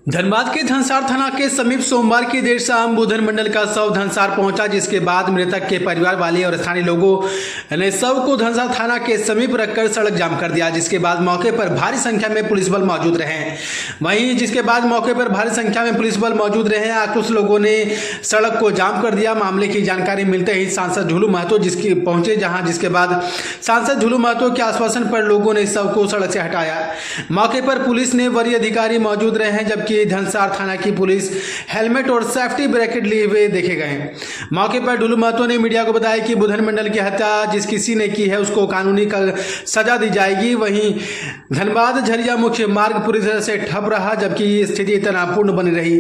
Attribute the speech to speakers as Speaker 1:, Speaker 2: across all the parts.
Speaker 1: धनबाद के धनसार थाना के समीप सोमवार की देर शाम बुधन मंडल का शव धनसार पहुंचा, जिसके बाद मृतक के परिवार वाले और स्थानीय लोगों ने शव को धनसार थाना के समीप रखकर सड़क जाम कर दिया। जिसके बाद मौके पर भारी संख्या में पुलिस बल मौजूद रहे। आक्रोश लोगों ने सड़क को जाम कर दिया। मामले की जानकारी मिलते ही सांसद झूलू महतो जिसके बाद सांसद झूलू महतो के आश्वासन पर लोगों ने शव को सड़क से हटाया। मौके पर पुलिस ने वरीय अधिकारी मौजूद रहे हैं, जबकि धनसार थाना की पुलिस हेलमेट और सेफ्टी ब्रैकेट लिए हुए देखे गए। मौके पर झूलू महतो ने मीडिया को बताया कि बुधन मंडल की हत्या जिस किसी ने की है उसको कानूनी सजा दी जाएगी। वहीं धनबाद झरिया मुख्य मार्ग पूरी तरह से ठप रहा, जबकि स्थिति तनावपूर्ण बनी रही।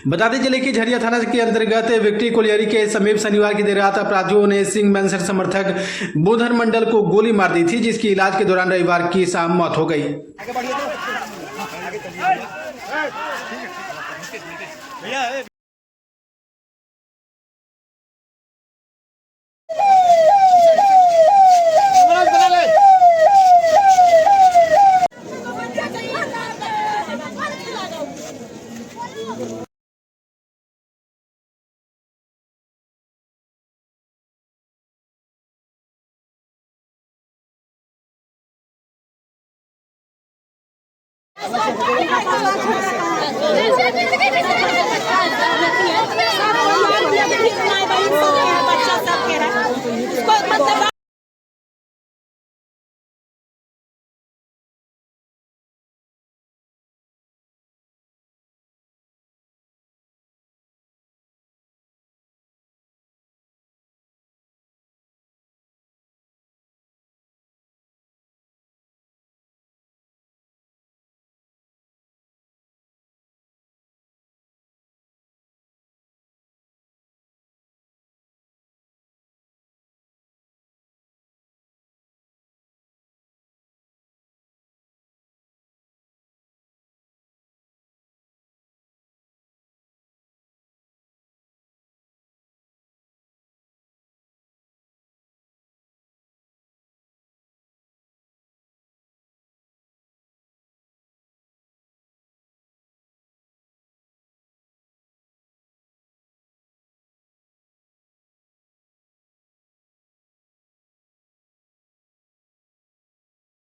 Speaker 1: बताते चले कि झरिया थाना के अंतर्गत विक्ट्री कोलियरी के समीप शनिवार की देर रात अपराधियों ने सिंह मैनसर समर्थक बुधन मंडल को गोली मार दी थी, जिसकी इलाज के दौरान रविवार की शाम मौत हो गई।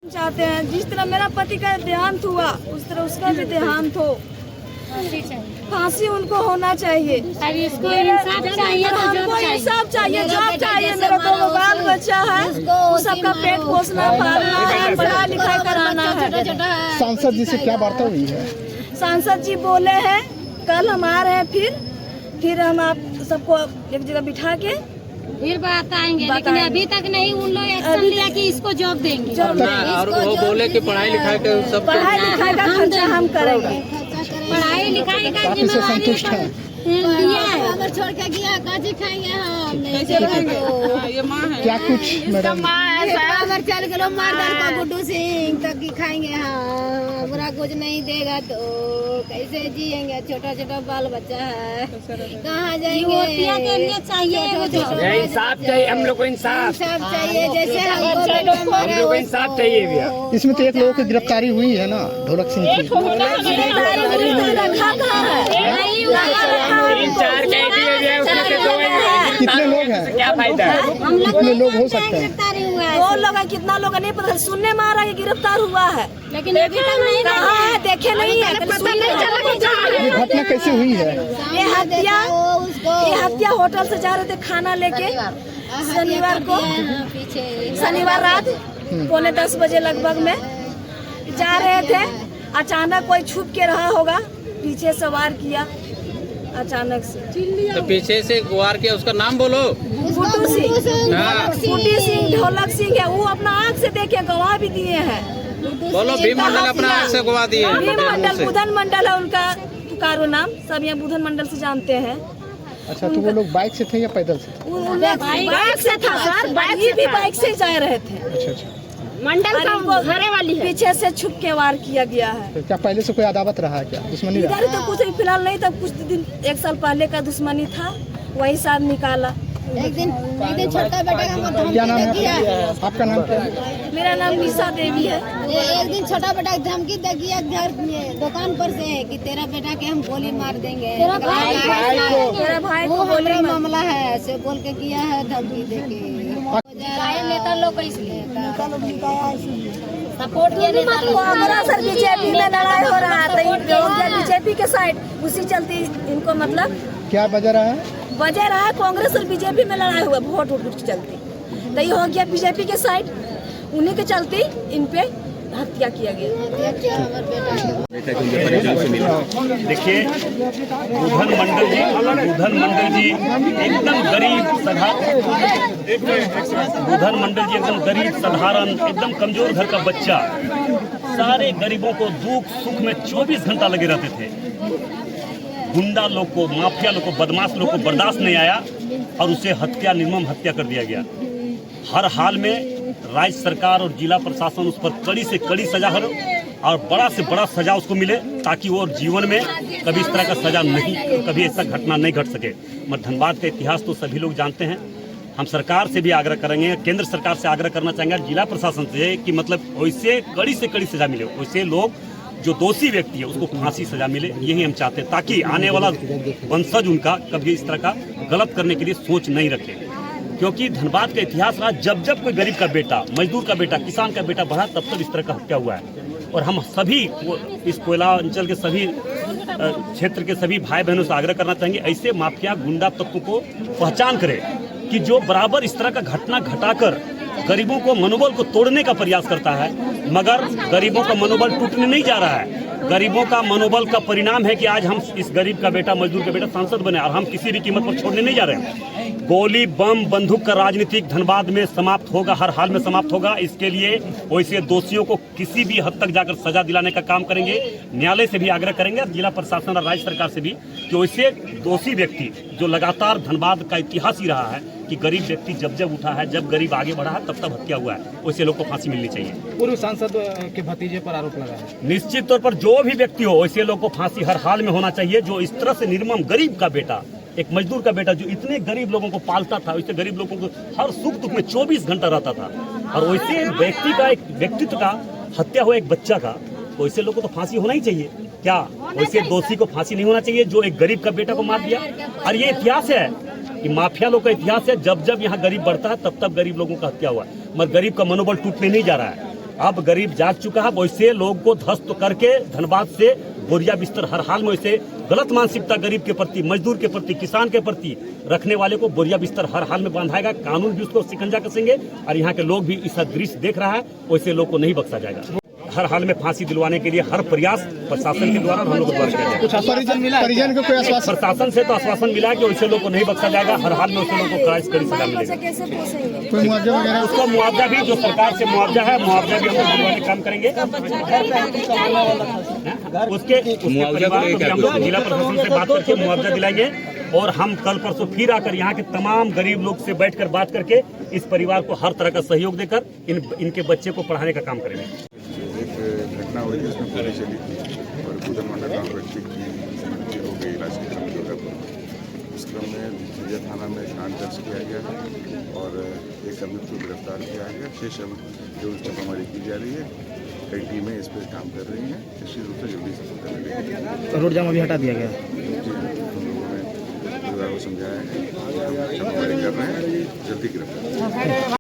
Speaker 2: चाहते हैं जिस तरह मेरा पति का देहांत हुआ उस तरह उसका भी देहांत हो, फांसी उनको होना चाहिए।
Speaker 3: इसको इंसाफ चाहिए,
Speaker 2: हमको इंसाफ चाहिए, जॉब चाहिए। मेरा दोनों बाल बच्चा है, उस सबका पेट पोषना, पालना है, पढ़ाई लिखाई कराना है।
Speaker 4: सांसद जी से क्या वार्ता हुई है?
Speaker 2: सांसद जी बोले हैं कल हम आ रहे हैं, फिर हम आप सबको एक जगह बिठा के
Speaker 3: फिर बात आएंगे, लेकिन अभी तक नहीं उन लोग एक्शन लिया कि इसको जॉब देंगे।
Speaker 5: और वो बोले कि पढ़ाई लिखाई का सब
Speaker 2: पढ़ाई लिखाई का खर्चा हम करेंगे।
Speaker 3: पढ़ाई लिखाई का जिम्मेवारी दिया है।
Speaker 6: अगर छोड़ के गया काजी खाएंगे हम नहीं।
Speaker 4: क्या कुछ मैडम
Speaker 6: अगर चल गलो मारदार का गुड्डू सिंह तक की खाएंगे हम, बुरा कुछ नहीं देगा तो कैसे जिएंगे? छोटा छोटा बाल बच्चा है, कहाँ जाएंगे?
Speaker 3: के लिए चाहिए
Speaker 5: इंसाफ चाहिए, हम लोग को इंसाफ
Speaker 6: चाहिए। जैसे हमको
Speaker 5: इंसाफ चाहिए भैया।
Speaker 4: इसमें तो एक लोगों की गिरफ्तारी हुई है ना, ढोलक सिंह की। कितने लोग हैं?
Speaker 5: क्या फायदा है?
Speaker 4: कितने लोग हो सकते हैं?
Speaker 2: दो लोग है, कितना लोग नहीं पता। सुनने में आ रहा है कि गिरफ्तार हुआ है,
Speaker 3: लेकिन अभी तक नहीं
Speaker 2: कहाँ है देखे नहीं है।
Speaker 4: ये घटना कैसे हुई है?
Speaker 2: ये हत्या होटल से जा रहे थे खाना लेके शनिवार रात 9:45 बजे लगभग में जा रहे थे। अचानक कोई छुप के रहा होगा, पीछे सवार किया अचानक से।
Speaker 5: तो पीछे से गुआर किया, उसका नाम बोलो।
Speaker 2: गुड्डू सिंह, गुड्डी सिंह, ढोलक सिंह है। वो अपना आँख से देखे, गवाह भी दिए हैं।
Speaker 5: बोलो भीम मंडल अपना आँख से गवा दिए।
Speaker 2: भीम मंडल, बुधन मंडल है उनका पुकारो नाम, सब यहाँ बुधन मंडल से जानते हैं।
Speaker 4: अच्छा, तो वो लोग बाइक से थे या पैदल से?
Speaker 2: बाइक से था सर, बाइक भी बाइक से जा रहे थे।
Speaker 4: अच्छा।
Speaker 2: मंडल का घरे वाली है, पीछे से छुप के वार किया गया है।
Speaker 4: तो क्या पहले से कोई अदावत रहा है? क्या दुश्मनी रहा?
Speaker 2: इधर तो कुछ फिलहाल नहीं था, कुछ दिन 1 साल पहले का दुश्मनी था, वही साथ निकाला।
Speaker 6: एक दिन छोटा बेटा का धमकी
Speaker 4: क्या नाम
Speaker 6: दे
Speaker 4: है
Speaker 6: दिया।
Speaker 4: आपका? नाम क्या है?
Speaker 2: मेरा नाम निशा देवी है।
Speaker 6: एक दिन छोटा बेटा धमकी दे दिया घर में दुकान पर से कि तेरा बेटा के हम गोली मार देंगे,
Speaker 2: तेरा भाई को
Speaker 6: वो
Speaker 2: गोली
Speaker 6: हमारा
Speaker 2: मार-
Speaker 6: मामला है ऐसे बोल के किया है धमकी दे के।
Speaker 3: नेता लोग इसलिए सपोर्ट किया नेता लोग।
Speaker 2: कांग्रेस और बीजेपी में लड़ाई हो रहा है तो बीजेपी के साइड, उसी चलती इनको मतलब
Speaker 4: क्या वजह रहा है?
Speaker 2: वजह रहा है कांग्रेस और बीजेपी में लड़ाई हुआ वोट के चलते, तो ये हो गया बीजेपी के साइड, उन्हीं के चलते इन पे हत्या किया गया।
Speaker 7: देखिए बुधन मंडल जी एकदम गरीब साधारण एकदम कमजोर घर का बच्चा, सारे गरीबों को दुख सुख में 24 घंटा लगे रहते थे। गुंडा लोग को, माफिया लोग को, बदमाश लोग को बर्दाश्त नहीं आया और उसे निर्मम हत्या कर दिया गया। हर हाल में राज्य सरकार और जिला प्रशासन उस पर कड़ी से कड़ी सजा हो और बड़ा से बड़ा सजा उसको मिले ताकि वो जीवन में कभी इस तरह का सजा नहीं, कभी ऐसा घटना नहीं घट सके। मगर धनबाद का इतिहास तो सभी लोग जानते हैं। हम सरकार से भी आग्रह करेंगे, केंद्र सरकार से आग्रह करना चाहेंगे, जिला प्रशासन से कि मतलब वैसे कड़ी से कड़ी सजा मिले, वैसे लोग जो दोषी व्यक्ति है उसको फांसी सजा मिले, यही हम चाहते हैं ताकि आने वाला वंशज उनका कभी इस तरह का गलत करने के लिए सोच नहीं रखे। क्योंकि धनबाद का इतिहास रहा, जब जब कोई गरीब का बेटा, मजदूर का बेटा, किसान का बेटा बढ़ा, तब तब इस तरह का हत्या हुआ है। और हम सभी इस कोयला अंचल के सभी क्षेत्र के सभी भाई बहनों से आग्रह करना चाहेंगे, ऐसे माफिया गुंडा तत्व को पहचान करें कि जो बराबर इस तरह का घटना घटाकर गरीबों को मनोबल को तोड़ने का प्रयास करता है, मगर गरीबों का मनोबल टूटने नहीं जा रहा है। गरीबों का मनोबल का परिणाम है कि आज हम इस गरीब का बेटा, मजदूर का बेटा सांसद बने और हम किसी भी कीमत पर छोड़ने नहीं जा रहे हैं। गोली बम बंदूक का राजनीतिक धनबाद में समाप्त होगा, हर हाल में समाप्त होगा। इसके लिए वैसे दोषियों को किसी भी हद तक जाकर सजा दिलाने का काम करेंगे। न्यायालय से भी आग्रह करेंगे और जिला प्रशासन और राज्य सरकार से भी कि वैसे दोषी व्यक्ति जो लगातार धनबाद का इतिहास ही रहा है कि गरीब व्यक्ति जब जब उठा है, जब गरीब आगे बढ़ा है, तब तब हत्या हुआ है, वैसे लोग को फांसी मिलनी चाहिए।
Speaker 5: पूर्व सांसद के भतीजे पर आरोप लगा है।
Speaker 7: निश्चित तौर पर जो भी व्यक्ति हो वैसे लोग को फांसी हर हाल में होना चाहिए। जो इस तरह से निर्मम गरीब का बेटा, एक मजदूर का बेटा जो इतने गरीब लोगों को पालता था, वैसे गरीब लोगों को हर सुख दुख में 24 घंटा रहता था, और वैसे व्यक्ति का, एक व्यक्तित्व का हत्या हुआ एक बच्चा का, वैसे लोगों को तो फांसी होना ही चाहिए। क्या वैसे दोषी को फांसी नहीं होना चाहिए जो एक गरीब का बेटा को मार दिया? और ये इतिहास है कि माफिया लोग का इतिहास है, जब जब यहाँ गरीब बढ़ता है तब तब गरीब लोगों का हत्या हुआ है, मगर गरीब का मनोबल टूटने नहीं जा रहा है। अब गरीब जाग चुका है, वैसे लोग को ध्वस्त करके धनबाद से बोरिया बिस्तर हर हाल में वैसे गलत मानसिकता गरीब के प्रति, मजदूर के प्रति, किसान के प्रति रखने वाले को बोरिया बिस्तर हर हाल में बांधाएगा। कानून भी उसको शिकंजा कसेंगे और यहाँ के लोग भी इस दृश्य देख रहा है, वैसे लोग को नहीं बख्शा जाएगा। हर हाल में फांसी दिलवाने के लिए हर प्रयास प्रशासन के द्वारा हम लोग द्वारा किया जाएगा।
Speaker 4: कुछ परिजन को कोई आश्वासन?
Speaker 7: प्रशासन से तो आश्वासन मिला कि वैसे लोग को नहीं बख्शा जाएगा, हर हाल में वैसे लोगों को कड़ी सजा मिलेगी।
Speaker 2: कैसे पोसेंगे?
Speaker 4: कोई मुआवजा वगैरह?
Speaker 7: उसको मुआवजा भी जो सरकार से मुआवजा है, मुआवजा भी हम लोग दिलवाने का काम करेंगे। उसके परिवार को भी हम लोग जिला प्रशासन से बात करके मुआवजा दिलाएंगे और हम कल परसों फिर आकर यहाँ के तमाम गरीब लोग से बैठकर बात करके इस परिवार को हर तरह का सहयोग देकर इनके बच्चे को पढ़ाने का काम करेंगे।
Speaker 8: एक घटना हुई थी, उसमें गोली चली थी और बुधन मंडल गाँव व्यक्ति की मृत्यु हो गई इलाज के क्रम में। इस क्रम में विजय थाना में कांड दर्ज किया गया है और एक अभियुक्त को गिरफ्तार किया गया। शेष जो छापामारी की जा रही है, कई टीमें इस पर काम कर रही हैं, निश्चित रूप से जल्दी सफलता मिलेगी।
Speaker 5: रोड जाम अभी हटा दिया गया।
Speaker 8: हम लोगों ने परिवार को समझाया है, छापामारी कर रहे हैं, जल्दी गिरफ्तार।